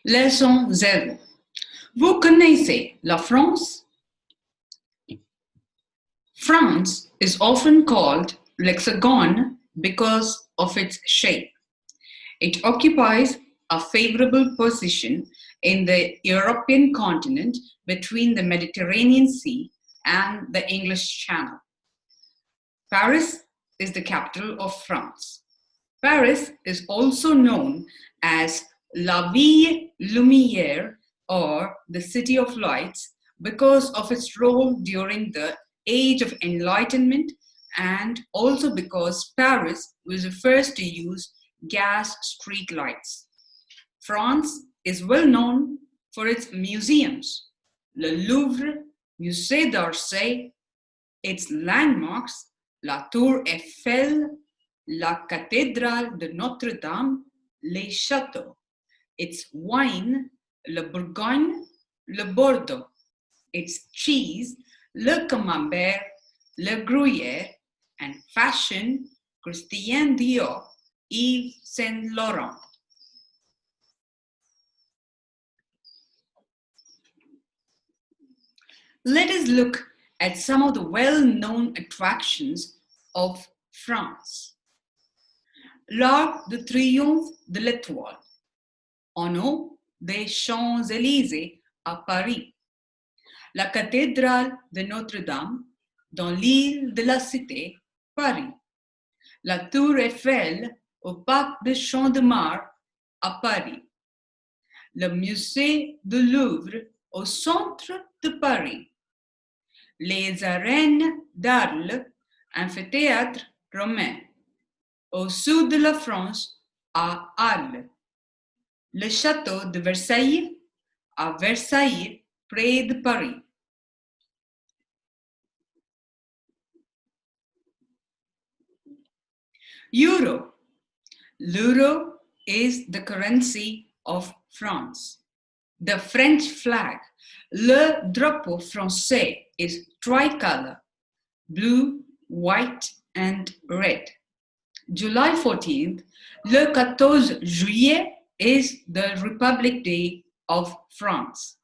Leçon 0. Vous connaissez la France? France is often called l'hexagone because of its shape. It occupies a favorable position in the European continent between the Mediterranean Sea and the English Channel. Paris is the capital of France. Paris is also known as La Ville Lumière, or the City of Lights, because of its role during the Age of Enlightenment and also because Paris was the first to use gas street lights. France is well known for its museums. Le Louvre, Musée d'Orsay, its landmarks, la Tour Eiffel, la Cathédrale de Notre-Dame, les châteaux, its wine, le Bourgogne, le Bordeaux, its cheese, le Camembert, le Gruyère, and fashion, Christian Dior, Yves Saint Laurent. Let us look at some of the well-known attractions of France. L'Arc de Triomphe de l'Étoile, en haut des Champs-Élysées à Paris. La cathédrale de Notre-Dame dans l'île de la Cité, Paris. La Tour Eiffel au parc de Champ-de-Mars à Paris. Le musée du Louvre au centre de Paris. Les arènes d'Arles, amphithéâtre romain. Au sud de la France, à Arles. Le château de Versailles, à Versailles, près de Paris. Euro. L'euro is the currency of France. The French flag, le drapeau français, is tricolor, blue, white, and red. July 14th, le 14 juillet, is the Republic Day of France.